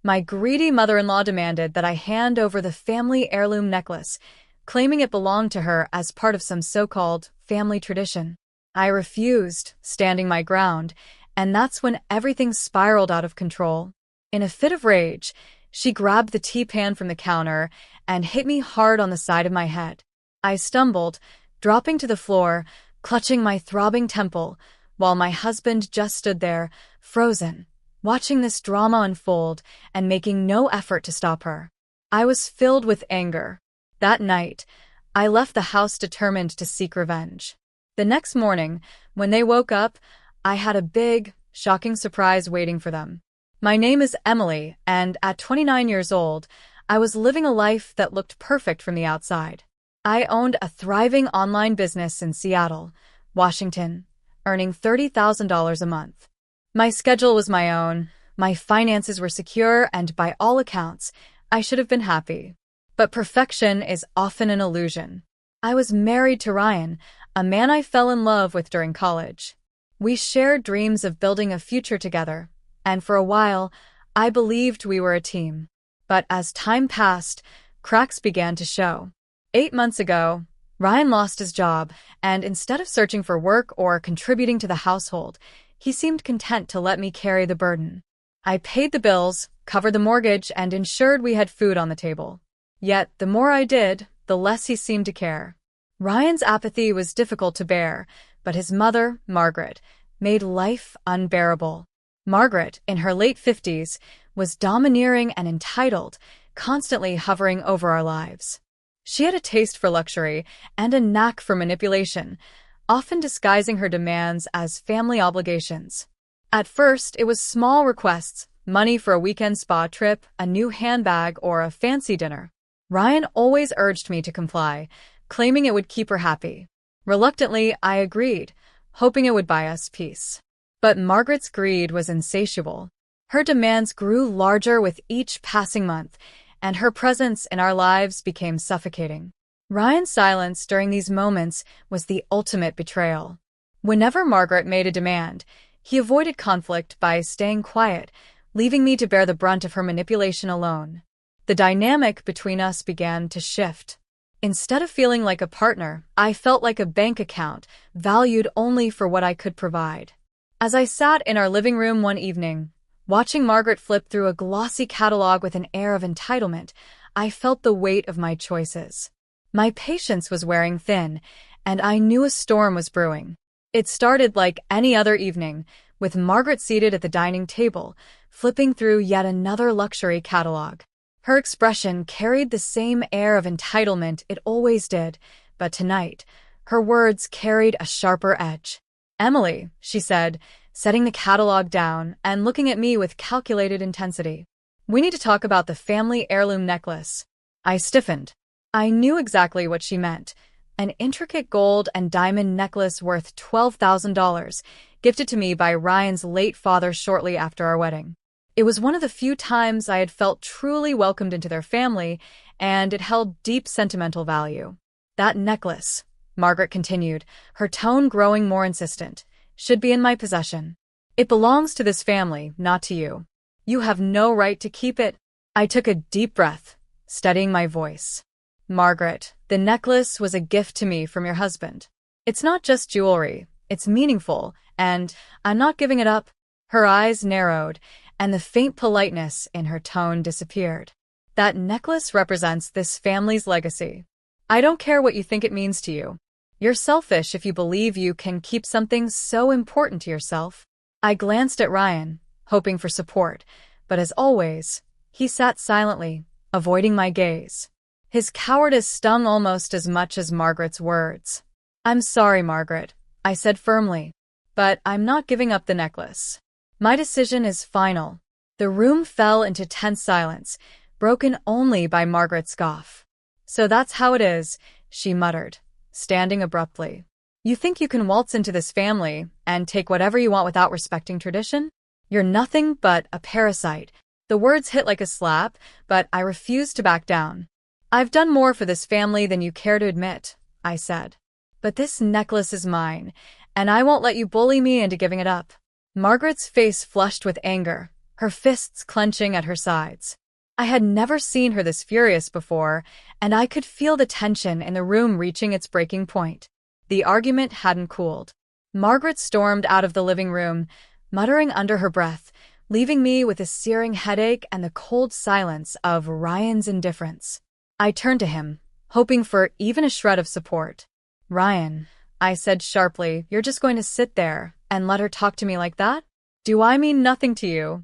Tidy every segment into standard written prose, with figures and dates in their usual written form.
My greedy mother-in-law demanded that I hand over the family heirloom necklace, claiming it belonged to her as part of some so-called family tradition. I refused, standing my ground, and that's when everything spiraled out of control. In a fit of rage, she grabbed the tea-pan from the counter and hit me hard on the side of my head. I stumbled, dropping to the floor, clutching my throbbing temple, while my husband just stood there, frozen, watching this drama unfold and making no effort to stop her. I was filled with anger. That night, I left the house determined to seek revenge. The next morning, when they woke up, I had a big, shocking surprise waiting for them. My name is Emily, and at 29 years old, I was living a life that looked perfect from the outside. I owned a thriving online business in Seattle, Washington, earning $30,000 a month. My schedule was my own, my finances were secure, and by all accounts, I should have been happy. But perfection is often an illusion. I was married to Ryan, a man I fell in love with during college. We shared dreams of building a future together, and for a while, I believed we were a team. But as time passed, cracks began to show. 8 months ago, Ryan lost his job, and instead of searching for work or contributing to the household, he seemed content to let me carry the burden. I paid the bills, covered the mortgage, and ensured we had food on the table. Yet, the more I did, the less he seemed to care. Ryan's apathy was difficult to bear, but his mother, Margaret, made life unbearable. Margaret, in her late 50s, was domineering and entitled, constantly hovering over our lives. She had a taste for luxury and a knack for manipulation, often disguising her demands as family obligations. At first, it was small requests, money for a weekend spa trip, a new handbag, or a fancy dinner. Ryan always urged me to comply, claiming it would keep her happy. Reluctantly, I agreed, hoping it would buy us peace. But Margaret's greed was insatiable. Her demands grew larger with each passing month, and her presence in our lives became suffocating. Ryan's silence during these moments was the ultimate betrayal. Whenever Margaret made a demand, he avoided conflict by staying quiet, leaving me to bear the brunt of her manipulation alone. The dynamic between us began to shift. Instead of feeling like a partner, I felt like a bank account, valued only for what I could provide. As I sat in our living room one evening, watching Margaret flip through a glossy catalog with an air of entitlement, I felt the weight of my choices. My patience was wearing thin, and I knew a storm was brewing. It started like any other evening, with Margaret seated at the dining table, flipping through yet another luxury catalog. Her expression carried the same air of entitlement it always did, but tonight, her words carried a sharper edge. "Emily," she said, setting the catalog down and looking at me with calculated intensity. "We need to talk about the family heirloom necklace." I stiffened. I knew exactly what she meant. An intricate gold and diamond necklace worth $12,000, gifted to me by Ryan's late father shortly after our wedding. It was one of the few times I had felt truly welcomed into their family, and it held deep sentimental value. "That necklace," Margaret continued, her tone growing more insistent, "should be in my possession. It belongs to this family, not to you. You have no right to keep it." I took a deep breath, steadying my voice. "Margaret, the necklace was a gift to me from your husband. It's not just jewelry, it's meaningful, and I'm not giving it up." Her eyes narrowed, and the faint politeness in her tone disappeared. "That necklace represents this family's legacy. I don't care what you think it means to you. You're selfish if you believe you can keep something so important to yourself." I glanced at Ryan, hoping for support, but as always, he sat silently, avoiding my gaze. His cowardice stung almost as much as Margaret's words. "I'm sorry, Margaret," I said firmly, "but I'm not giving up the necklace. My decision is final." The room fell into tense silence, broken only by Margaret's scoff. "So that's how it is," she muttered, standing abruptly. "You think you can waltz into this family and take whatever you want without respecting tradition? You're nothing but a parasite." The words hit like a slap, but I refused to back down. "I've done more for this family than you care to admit," I said. "But this necklace is mine, and I won't let you bully me into giving it up." Margaret's face flushed with anger, her fists clenching at her sides. I had never seen her this furious before, and I could feel the tension in the room reaching its breaking point. The argument hadn't cooled. Margaret stormed out of the living room, muttering under her breath, leaving me with a searing headache and the cold silence of Ryan's indifference. I turned to him, hoping for even a shred of support. "Ryan," I said sharply, "you're just going to sit there and let her talk to me like that? Do I mean nothing to you?"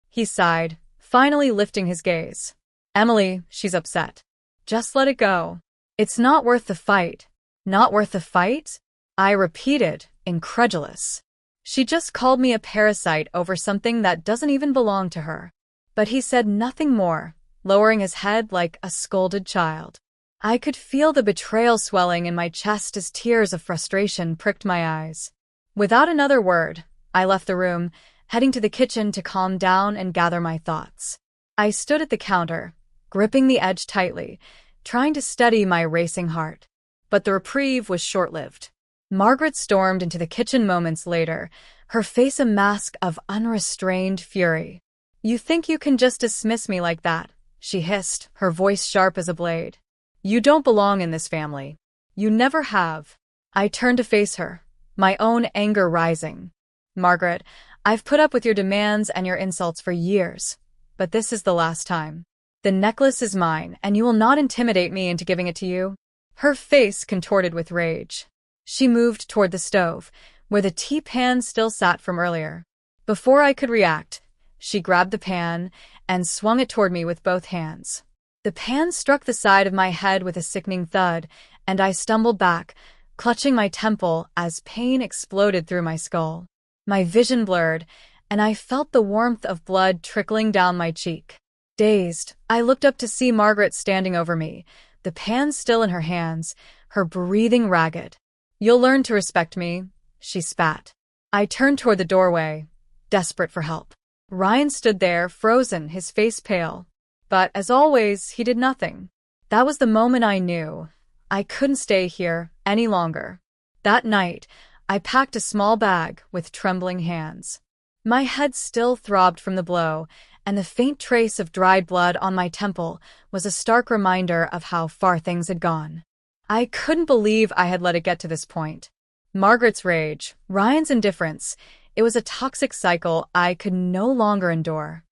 He sighed, finally lifting his gaze. "Emily, she's upset. Just let it go. It's not worth the fight." "Not worth the fight?" I repeated, incredulous. "She just called me a parasite over something that doesn't even belong to her." But he said nothing more, lowering his head like a scolded child. I could feel the betrayal swelling in my chest as tears of frustration pricked my eyes. Without another word, I left the room, heading to the kitchen to calm down and gather my thoughts. I stood at the counter, gripping the edge tightly, trying to steady my racing heart. But the reprieve was short-lived. Margaret stormed into the kitchen moments later, her face a mask of unrestrained fury. "You think you can just dismiss me like that?" she hissed, her voice sharp as a blade. "You don't belong in this family. You never have." I turned to face her, my own anger rising. "Margaret, I've put up with your demands and your insults for years, but this is the last time. The necklace is mine, and you will not intimidate me into giving it to you." Her face contorted with rage. She moved toward the stove, where the tea pan still sat from earlier. Before I could react, she grabbed the pan and swung it toward me with both hands. The pan struck the side of my head with a sickening thud, and I stumbled back, clutching my temple as pain exploded through my skull. My vision blurred, and I felt the warmth of blood trickling down my cheek. Dazed, I looked up to see Margaret standing over me, the pan still in her hands, her breathing ragged. "You'll learn to respect me," she spat. I turned toward the doorway, desperate for help. Ryan stood there, frozen, his face pale. But, as always, he did nothing. That was the moment I knew I couldn't stay here any longer. That night, I packed a small bag with trembling hands. My head still throbbed from the blow, and the faint trace of dried blood on my temple was a stark reminder of how far things had gone. I couldn't believe I had let it get to this point. Margaret's rage, Ryan's indifference, it was a toxic cycle I could no longer endure.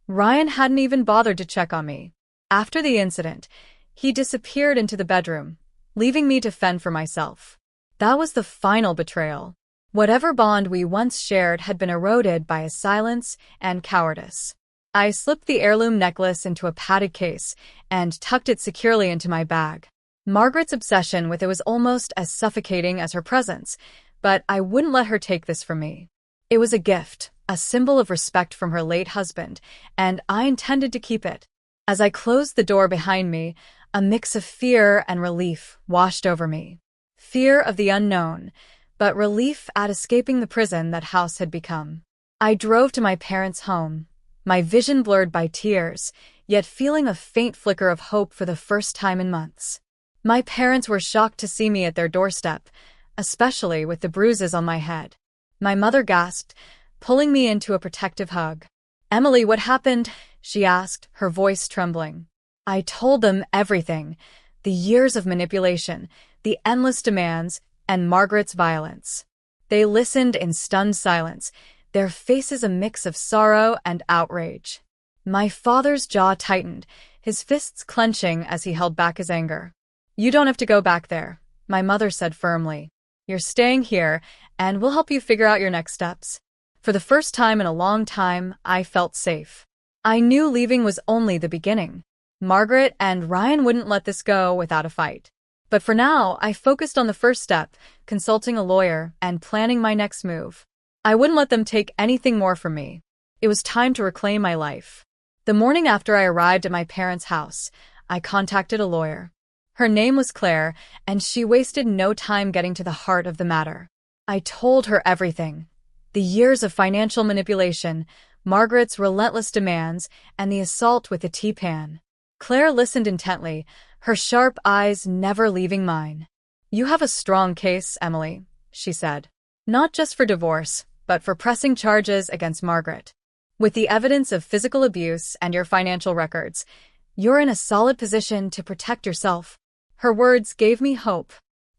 Ryan hadn't even bothered to check on me. After the incident, he disappeared into the bedroom, leaving me to fend for myself. That was the final betrayal. Whatever bond we once shared had been eroded by his silence and cowardice. I slipped the heirloom necklace into a padded case and tucked it securely into my bag. Margaret's obsession with it was almost as suffocating as her presence, but I wouldn't let her take this from me. It was a gift, a symbol of respect from her late husband, and I intended to keep it. As I closed the door behind me, a mix of fear and relief washed over me. Fear of the unknown, but relief at escaping the prison that house had become. I drove to my parents' home, my vision blurred by tears, yet feeling a faint flicker of hope for the first time in months. My parents were shocked to see me at their doorstep, especially with the bruises on my head. My mother gasped, pulling me into a protective hug. "Emily, what happened?" she asked, her voice trembling. I told them everything, the years of manipulation, the endless demands, and Margaret's violence. They listened in stunned silence, their faces a mix of sorrow and outrage. My father's jaw tightened, his fists clenching as he held back his anger. "You don't have to go back there," my mother said firmly. "You're staying here, and we'll help you figure out your next steps." For the first time in a long time, I felt safe. I knew leaving was only the beginning. Margaret and Ryan wouldn't let this go without a fight. But for now, I focused on the first step, consulting a lawyer and planning my next move. I wouldn't let them take anything more from me. It was time to reclaim my life. The morning after I arrived at my parents' house, I contacted a lawyer. Her name was Claire, and she wasted no time getting to the heart of the matter. I told her everything. The years of financial manipulation, Margaret's relentless demands, and the assault with the tea pan. Claire listened intently, her sharp eyes never leaving mine. "You have a strong case, Emily," she said. "Not just for divorce, but for pressing charges against Margaret. With the evidence of physical abuse and your financial records, you're in a solid position to protect yourself. Her words gave me hope.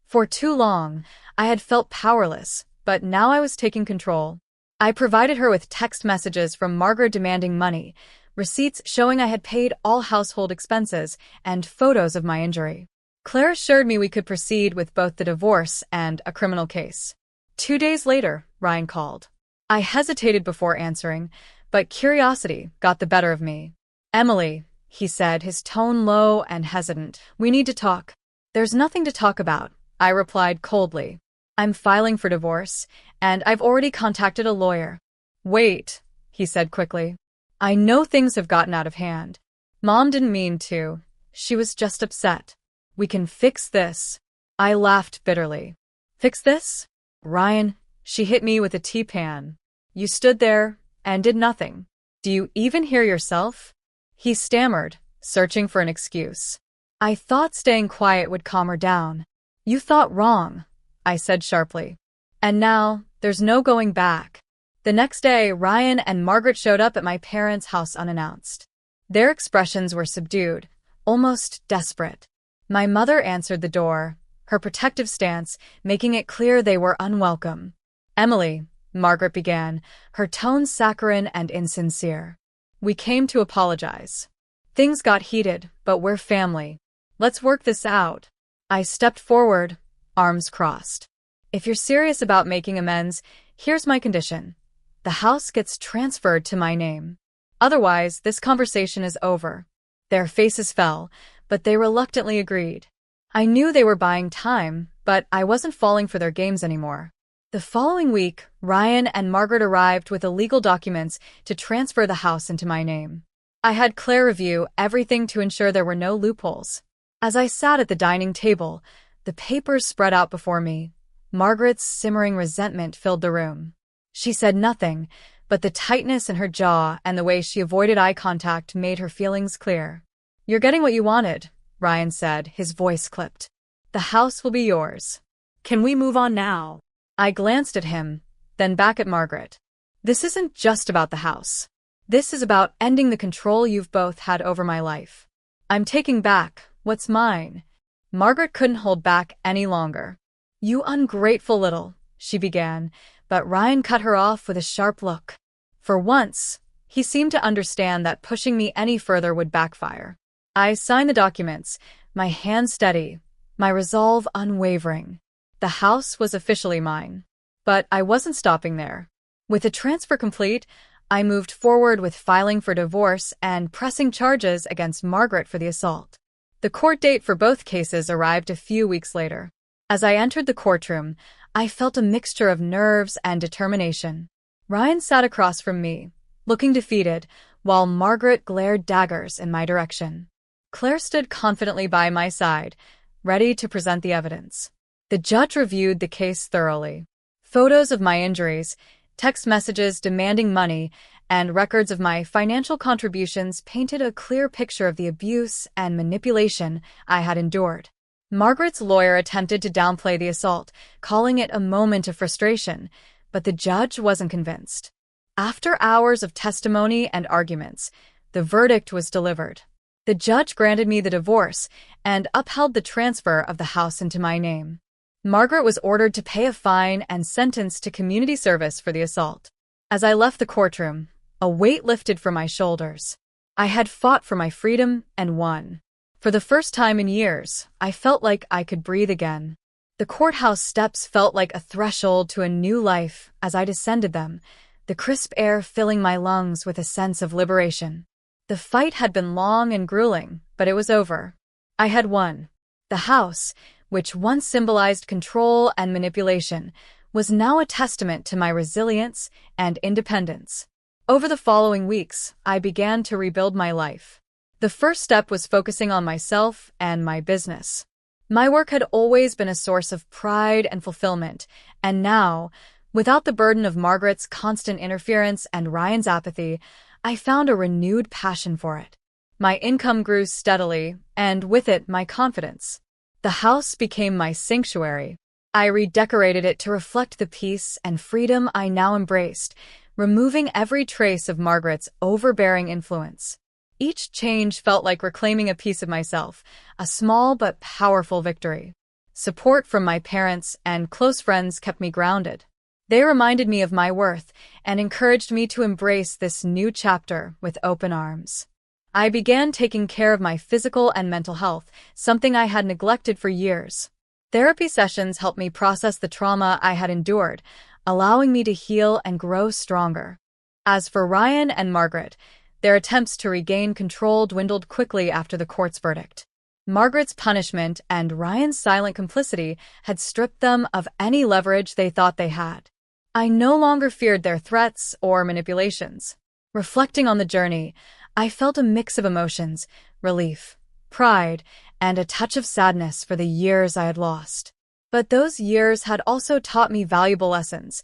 For too long, I had felt powerless, but now I was taking control. I provided her with text messages from Margaret demanding money, receipts showing I had paid all household expenses, and photos of my injury. Claire assured me we could proceed with both the divorce and a criminal case. 2 days later, Ryan called. I hesitated before answering, but curiosity got the better of me. "Emily," he said, his tone low and hesitant, "we need to talk." "There's nothing to talk about," I replied coldly. "I'm filing for divorce, and I've already contacted a lawyer." "Wait," he said quickly. "I know things have gotten out of hand. Mom didn't mean to. She was just upset. We can fix this." I laughed bitterly. "Fix this? Ryan," she hit me with a tea-pan. "You stood there and did nothing. Do you even hear yourself?" He stammered, searching for an excuse. "I thought staying quiet would calm her down." "You thought wrong," I said sharply. "And now, there's no going back." The next day, Ryan and Margaret showed up at my parents' house unannounced. Their expressions were subdued, almost desperate. My mother answered the door, her protective stance making it clear they were unwelcome. "Emily," Margaret began, her tone saccharine and insincere. "We came to apologize. Things got heated, but we're family. Let's work this out." I stepped forward, arms crossed. "If you're serious about making amends, here's my condition. The house gets transferred to my name. Otherwise, this conversation is over." Their faces fell, but they reluctantly agreed. I knew they were buying time, but I wasn't falling for their games anymore. The following week, Ryan and Margaret arrived with the legal documents to transfer the house into my name. I had Claire review everything to ensure there were no loopholes. As I sat at the dining table, the papers spread out before me. Margaret's simmering resentment filled the room. She said nothing, but the tightness in her jaw and the way she avoided eye contact made her feelings clear. "You're getting what you wanted," Ryan said, his voice clipped. "The house will be yours. Can we move on now?" I glanced at him, then back at Margaret. "This isn't just about the house. This is about ending the control you've both had over my life. I'm taking back what's mine." Margaret couldn't hold back any longer. "You ungrateful little," she began, but Ryan cut her off with a sharp look. For once, he seemed to understand that pushing me any further would backfire. I signed the documents, my hand steady, my resolve unwavering. The house was officially mine. But I wasn't stopping there. With the transfer complete, I moved forward with filing for divorce and pressing charges against Margaret for the assault. The court date for both cases arrived a few weeks later. As I entered the courtroom, I felt a mixture of nerves and determination. Ryan sat across from me, looking defeated, while Margaret glared daggers in my direction. Claire stood confidently by my side, ready to present the evidence. The judge reviewed the case thoroughly. Photos of my injuries, text messages demanding money, and records of my financial contributions painted a clear picture of the abuse and manipulation I had endured. Margaret's lawyer attempted to downplay the assault, calling it a moment of frustration, but the judge wasn't convinced. After hours of testimony and arguments, the verdict was delivered. The judge granted me the divorce and upheld the transfer of the house into my name. Margaret was ordered to pay a fine and sentenced to community service for the assault. As I left the courtroom, a weight lifted from my shoulders. I had fought for my freedom and won. For the first time in years, I felt like I could breathe again. The courthouse steps felt like a threshold to a new life as I descended them, the crisp air filling my lungs with a sense of liberation. The fight had been long and grueling, but it was over. I had won. The house, which once symbolized control and manipulation, was now a testament to my resilience and independence. Over the following weeks, I began to rebuild my life. The first step was focusing on myself and my business. My work had always been a source of pride and fulfillment, and now, without the burden of Margaret's constant interference and Ryan's apathy, I found a renewed passion for it. My income grew steadily, and with it, my confidence. The house became my sanctuary. I redecorated it to reflect the peace and freedom I now embraced, removing every trace of Margaret's overbearing influence. Each change felt like reclaiming a piece of myself, a small but powerful victory. Support from my parents and close friends kept me grounded. They reminded me of my worth and encouraged me to embrace this new chapter with open arms. I began taking care of my physical and mental health, something I had neglected for years. Therapy sessions helped me process the trauma I had endured, allowing me to heal and grow stronger. As for Ryan and Margaret, their attempts to regain control dwindled quickly after the court's verdict. Margaret's punishment and Ryan's silent complicity had stripped them of any leverage they thought they had. I no longer feared their threats or manipulations. Reflecting on the journey, I felt a mix of emotions: relief, pride, and a touch of sadness for the years I had lost. But those years had also taught me valuable lessons: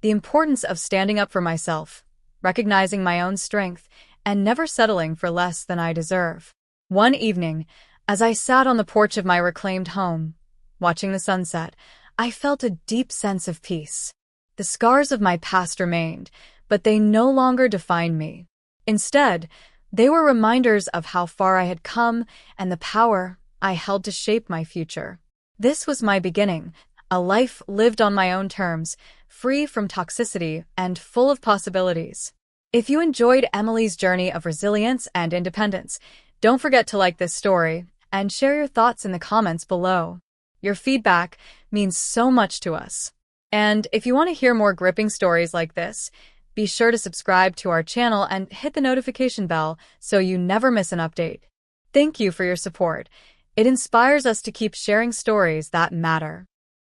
the importance of standing up for myself, recognizing my own strength, and never settling for less than I deserve. One evening, as I sat on the porch of my reclaimed home, watching the sunset, I felt a deep sense of peace. The scars of my past remained, but they no longer defined me. Instead, they were reminders of how far I had come and the power I held to shape my future. This was my beginning, a life lived on my own terms, free from toxicity and full of possibilities. If you enjoyed Emily's journey of resilience and independence, don't forget to like this story and share your thoughts in the comments below. Your feedback means so much to us. And if you want to hear more gripping stories like this, be sure to subscribe to our channel and hit the notification bell so you never miss an update. Thank you for your support. It inspires us to keep sharing stories that matter.